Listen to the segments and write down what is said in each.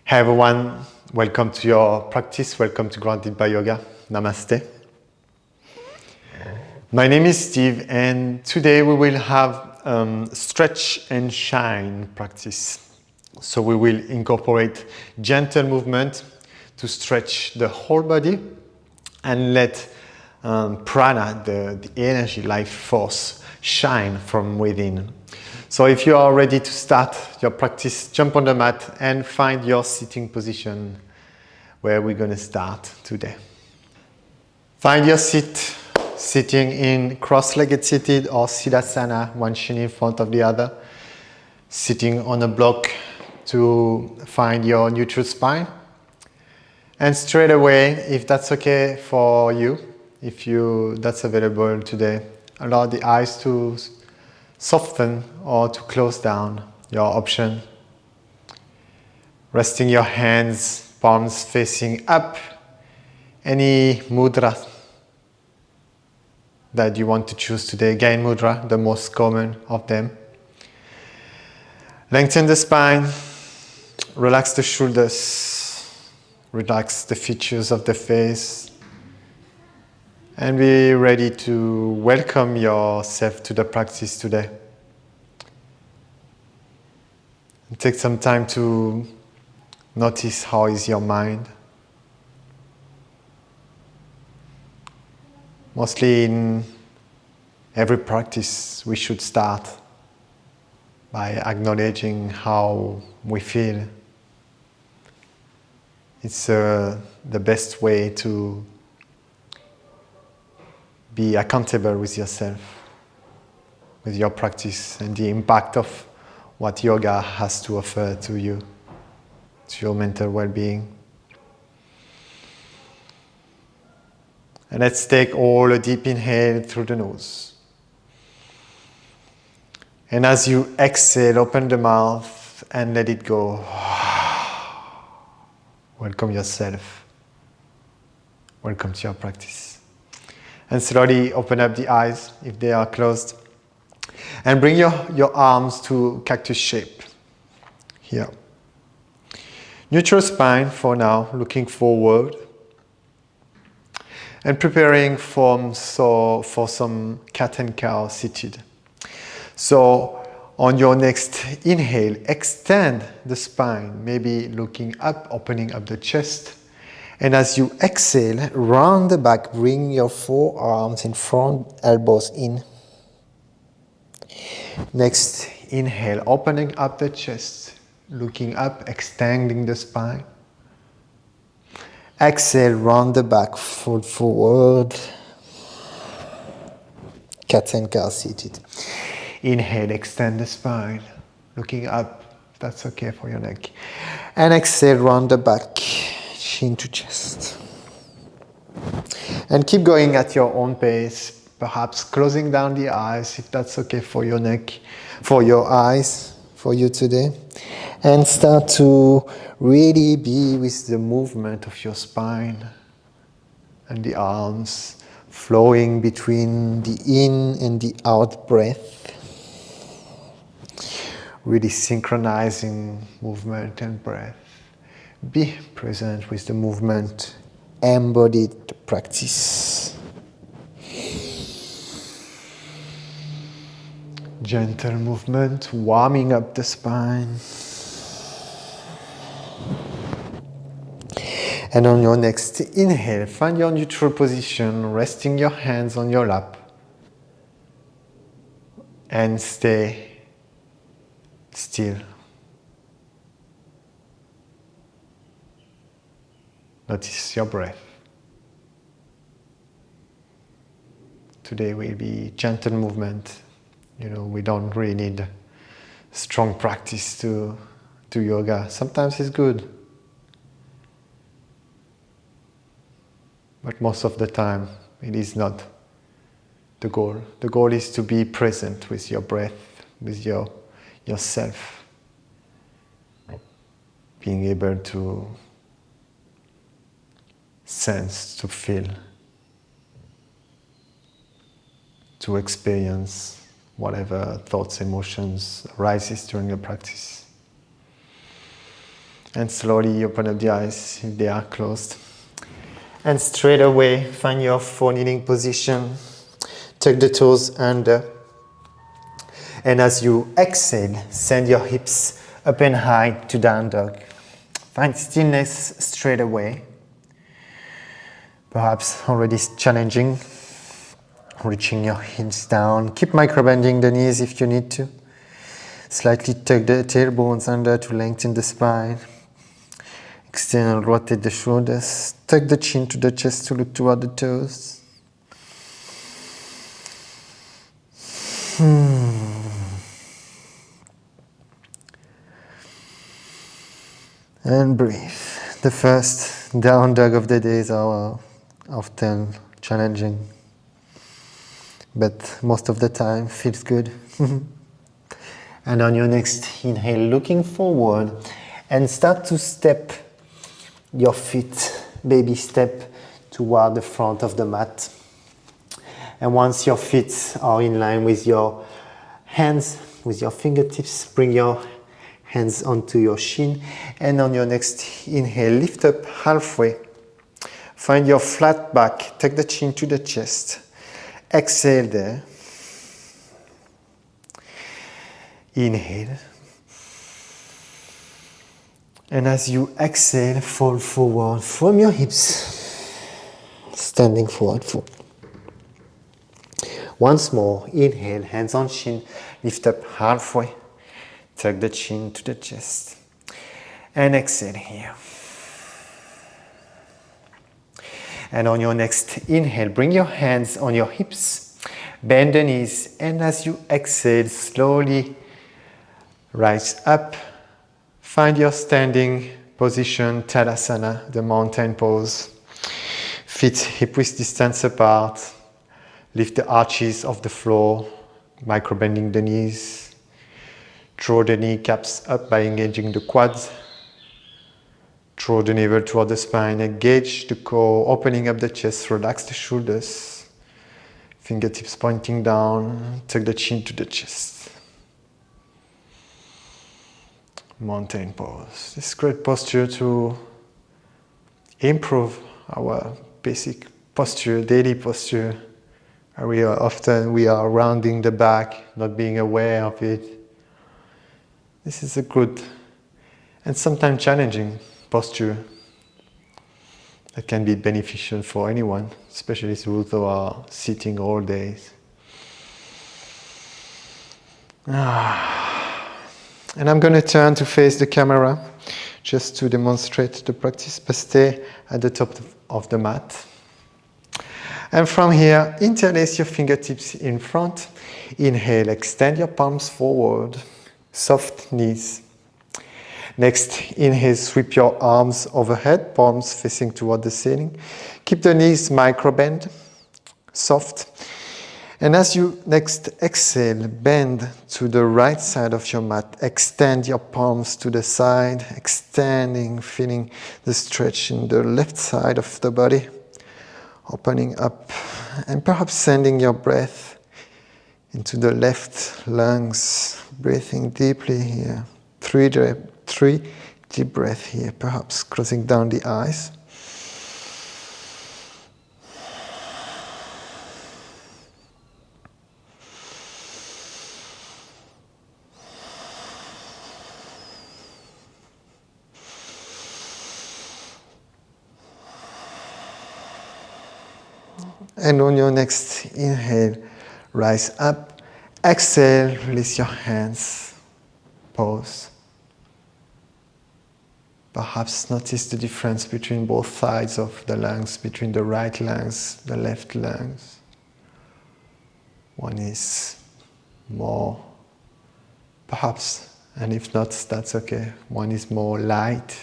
Hi everyone, welcome to your practice, welcome to Grounded by Yoga. Namaste. My name is Steve and today we will have stretch and shine practice. So we will incorporate gentle movement to stretch the whole body and let prana, the energy, life force, shine from within. So if you are ready to start your practice, jump on the mat and find your sitting position where we're going to start today. Find your seat, sitting in cross-legged seated or Siddhasana, one shin in front of the other. Sitting on a block to find your neutral spine. And straight away, if that's okay for you, that's available today, allow the eyes to soften or to close down, your option. Resting your hands, palms facing up. Any mudra that you want to choose today. Again, mudra, the most common of them. Lengthen the spine, relax the shoulders, relax the features of the face, and be ready to welcome yourself to the practice today. And take some time to notice how is your mind. Mostly in every practice we should start by acknowledging how we feel. It's the best way to be accountable with yourself, with your practice and the impact of what yoga has to offer to you, to your mental well-being. And let's take all a deep inhale through the nose. And as you exhale, open the mouth and let it go. Welcome yourself. Welcome to your practice. And slowly open up the eyes if they are closed. And bring your arms to cactus shape. Here. Neutral spine for now, looking forward. And preparing for some cat and cow seated. So on your next inhale, extend the spine, maybe looking up, opening up the chest. And as you exhale, round the back, bring your forearms in front, elbows in. Next inhale, opening up the chest, looking up, extending the spine. Exhale, round the back, fold forward. Cat and cow seated. Inhale, extend the spine, looking up, if that's okay for your neck. And exhale, round the back, chin to chest. And keep going at your own pace, perhaps closing down the eyes, if that's okay for your neck, for your eyes, for you today. And start to really be with the movement of your spine and the arms flowing between the in and the out breath. Really synchronizing movement and breath. Be present with the movement, embodied practice. Gentle movement, warming up the spine. And on your next inhale, find your neutral position, resting your hands on your lap. And stay still. Notice your breath. Today will be gentle movement. We don't really need strong practice to do yoga. Sometimes it's good. But most of the time, it is not the goal. The goal is to be present with your breath, with yourself. Being able to sense, to feel, to experience whatever thoughts, emotions arises during the practice. And slowly open up the eyes if they are closed. And straight away, find your forward kneeling position. Tuck the toes under. And as you exhale, send your hips up and high to down dog. Find stillness straight away. Perhaps already challenging. Reaching your hips down. Keep micro-bending the knees if you need to. Slightly tuck the tailbones under to lengthen the spine. Extend and rotate the shoulders. Tuck the chin to the chest to look toward the toes. And breathe. The first down dog of the day is often challenging, but most of the time feels good. And on your next inhale, looking forward, and start to step your feet, baby step, toward the front of the mat. And once your feet are in line with your hands, with your fingertips, bring your hands onto your shin. And on your next inhale, lift up halfway. Find your flat back, take the chin to the chest. Exhale there. Inhale. And as you exhale, fall forward from your hips. Standing forward fold. Once more, inhale, hands on chin, lift up halfway. Tuck the chin to the chest. And exhale here. And on your next inhale, bring your hands on your hips. Bend the knees. And as you exhale, slowly rise up. Find your standing position, Tadasana, the mountain pose. Feet hip-width distance apart. Lift the arches of the floor, micro-bending the knees. Draw the kneecaps up by engaging the quads. Draw the navel toward the spine, engage the core, opening up the chest, relax the shoulders. Fingertips pointing down, tuck the chin to the chest. Mountain pose. This is great posture to improve our basic posture, daily posture. We are rounding the back, not being aware of it. This is a good and sometimes challenging posture that can be beneficial for anyone, especially those who are sitting all day. And I'm going to turn to face the camera just to demonstrate the practice, but stay at the top of the mat. And from here, interlace your fingertips in front. Inhale, extend your palms forward, soft knees. Next, inhale, sweep your arms overhead, palms facing toward the ceiling. Keep the knees micro-bend, soft. And as you next exhale, bend to the right side of your mat. Extend your palms to the side, extending, feeling the stretch in the left side of the body. Opening up and perhaps sending your breath into the left lungs. Breathing deeply here. Three deep breaths here, perhaps closing down the eyes. And on your next inhale, rise up. Exhale, release your hands. Pause. Perhaps notice the difference between both sides of the lungs, between the right lungs, the left lungs. One is more, perhaps, and if not, that's okay. One is more light.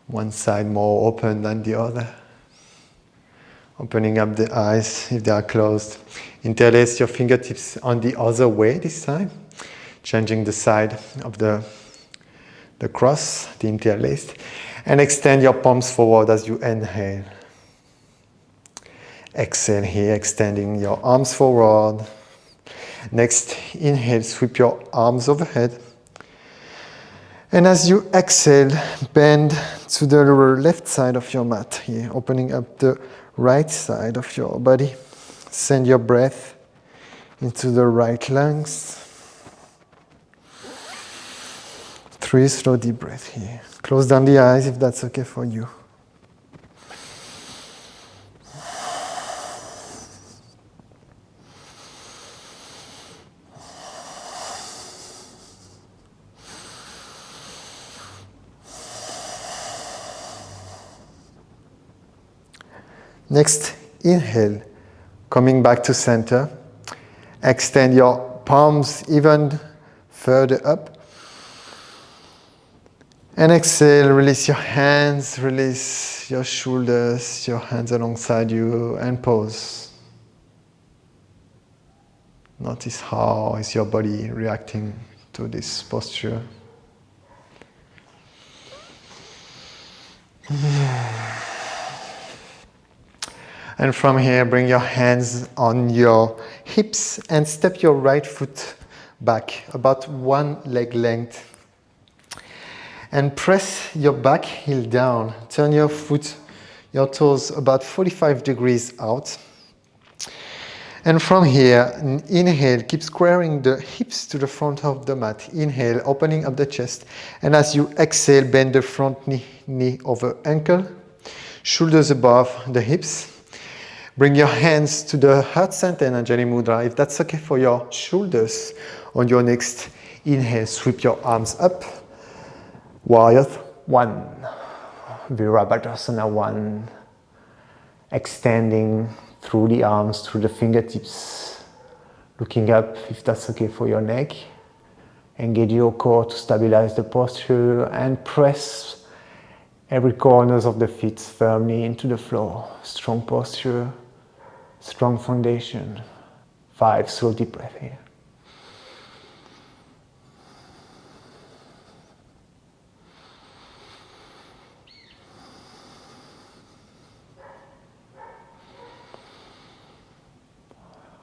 One side more open than the other. Opening up the eyes if they are closed. Interlace your fingertips on the other way this time. Changing the side of the cross, the interlaced. And extend your palms forward as you inhale. Exhale here, extending your arms forward. Next, inhale, sweep your arms overhead. And as you exhale, bend to the left side of your mat here, opening up the right side of your body. Send your breath into the right lungs. 3 slow deep breaths here. Close down the eyes if that's okay for you. Next, inhale, coming back to center. Extend your palms even further up. And exhale, release your hands, release your shoulders, your hands alongside you, and pause. Notice how is your body reacting to this posture. And from here, bring your hands on your hips and step your right foot back about 1 leg length. And press your back heel down. Turn your foot, your toes about 45 degrees out. And from here, inhale, keep squaring the hips to the front of the mat. Inhale, opening up the chest. And as you exhale, bend the front knee over ankle, shoulders above the hips. Bring your hands to the heart center in Anjali Mudra. If that's okay for your shoulders, on your next inhale, sweep your arms up. Warrior 1, Virabhadrasana 1, extending through the arms, through the fingertips, looking up if that's okay for your neck. Engage your core to stabilize the posture and press every corners of the feet firmly into the floor. Strong posture, strong foundation. 5 slow deep breath here.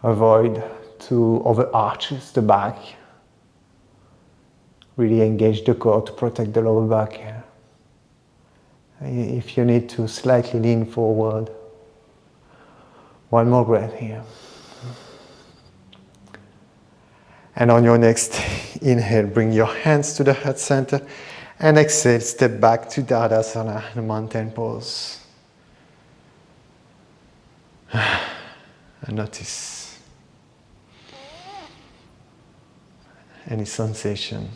Avoid to overarch the back. Really engage the core to protect the lower back. If you need to slightly lean forward. 1 more breath here. And on your next inhale, bring your hands to the heart center. And exhale, step back to Tadasana, the mountain pose. And notice any sensation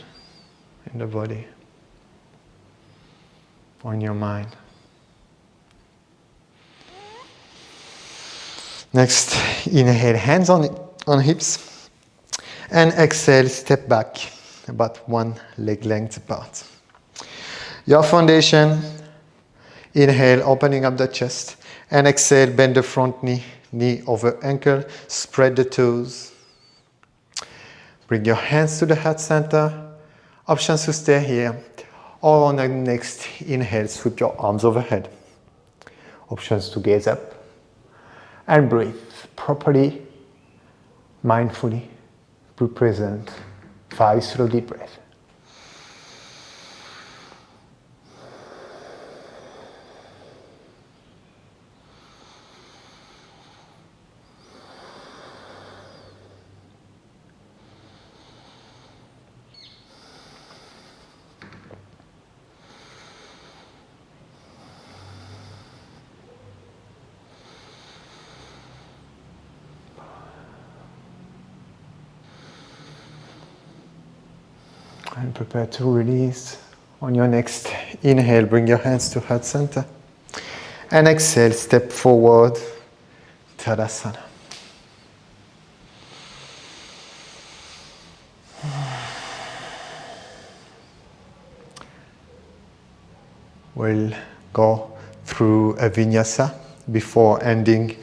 in the body or in your mind. Next, inhale, hands on hips, and exhale, step back about 1 leg length apart. Your foundation, inhale, opening up the chest, and exhale, bend the front knee over ankle, spread the toes. Bring your hands to the heart center. Options to stay here. Or on the next inhale, sweep your arms overhead. Options to gaze up. And breathe properly, mindfully, be present. 5 slow deep breaths. And prepare to release. On your next inhale, bring your hands to heart center. And exhale, step forward, Tadasana. We'll go through a vinyasa before ending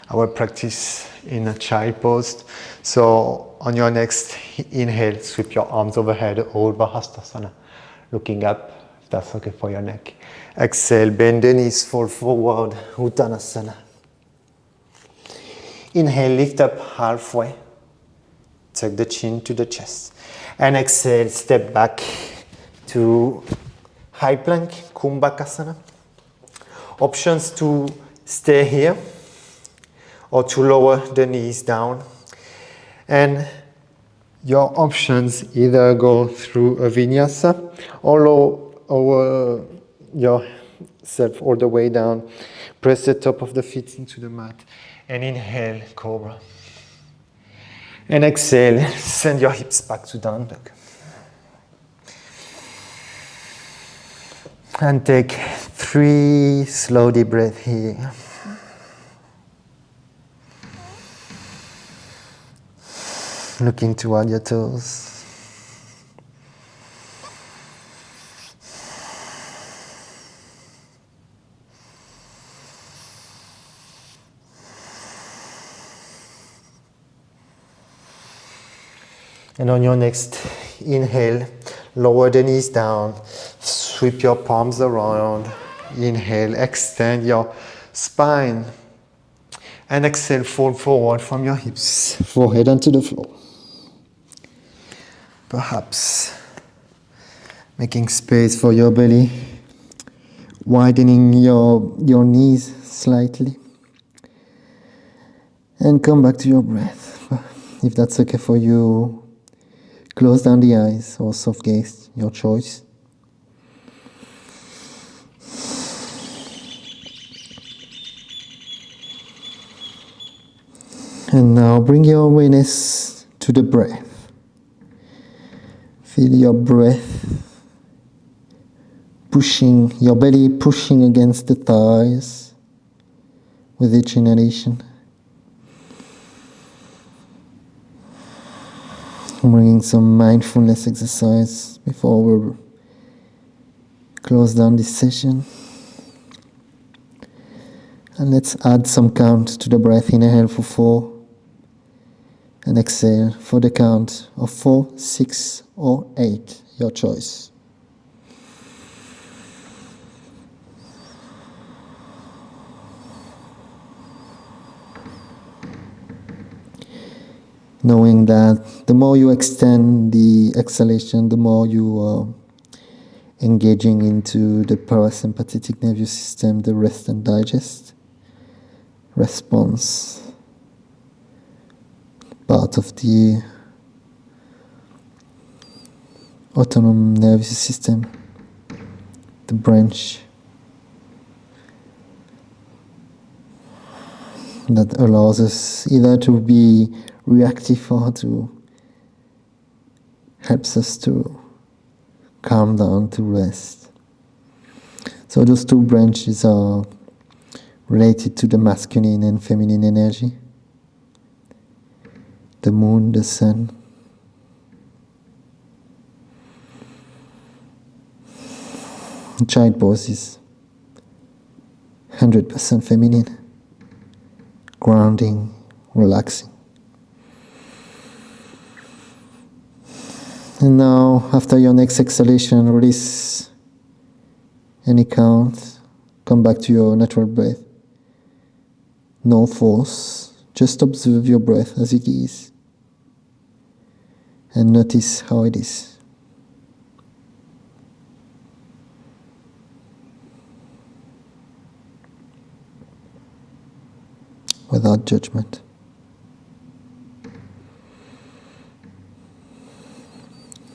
our practice in a child pose. So on your next inhale, sweep your arms overhead, Urdhva Hastasana, looking up, if that's okay for your neck. Exhale, bend the knees, fall forward, Uttanasana. Inhale, lift up halfway, tuck the chin to the chest. And exhale, step back to high plank, Kumbhakasana. Options to stay here or to lower the knees down. And your options either go through a vinyasa or lower yourself all the way down. Press the top of the feet into the mat and inhale, cobra. And exhale, send your hips back to down dog. And take 3 slow deep breaths here. Looking toward your toes. And on your next inhale, lower the knees down, sweep your palms around. Inhale, extend your spine. And exhale, fold forward from your hips, forehead onto the floor. Perhaps making space for your belly, widening your knees slightly. And come back to your breath. If that's okay for you, close down the eyes or soft gaze, your choice. And now bring your awareness to the breath. Feel your breath pushing, your belly pushing against the thighs with each inhalation. Bringing some mindfulness exercise before we close down this session. And let's add some count to the breath. Inhale for 4 and exhale for the count of 4, 6 or 8, your choice. Knowing that the more you extend the exhalation, the more you are engaging into the parasympathetic nervous system, the rest and digest response, part of the autonomous nervous system, the branch that allows us either to be reactive or to helps us to calm down, to rest. So those two branches are related to the masculine and feminine energy, the moon, the sun. Child pose is 100% feminine, grounding, relaxing. And now, after your next exhalation, release any count. Come back to your natural breath. No force. Just observe your breath as it is. And notice how it is. Without judgment.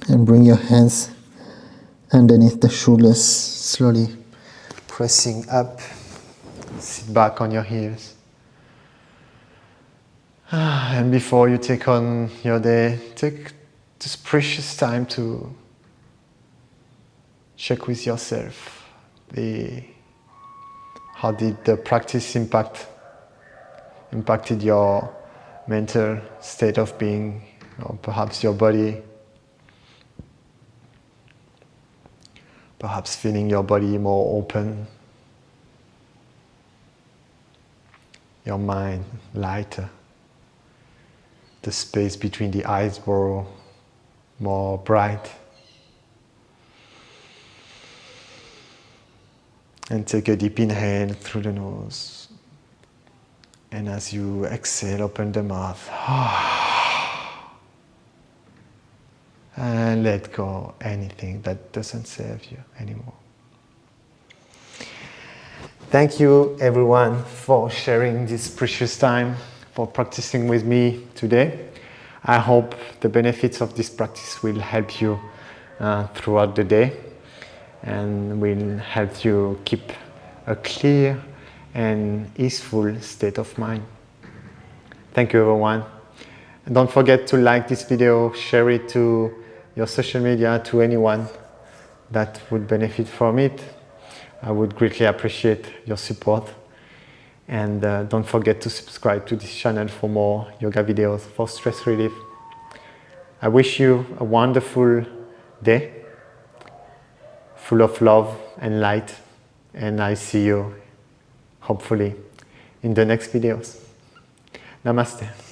And bring your hands underneath the shoulders, slowly pressing up. Sit back on your heels. And before you take on your day, take this precious time to check with yourself. How did the practice impacted your mental state of being, or perhaps your body? Perhaps feeling your body more open, your mind lighter, the space between the eyebrows more bright. And take a deep inhale through the nose. And as you exhale, open the mouth. and let go anything that doesn't serve you anymore. Thank you everyone for sharing this precious time, for practicing with me today. I hope the benefits of this practice will help you throughout the day and will help you keep a clear and easeful state of mind. Thank you everyone. And don't forget to like this video, share it to your social media, to anyone that would benefit from it. I would greatly appreciate your support. And don't forget to subscribe to this channel for more yoga videos for stress relief. I wish you a wonderful day, full of love and light. And I see you, hopefully, in the next videos. Namaste.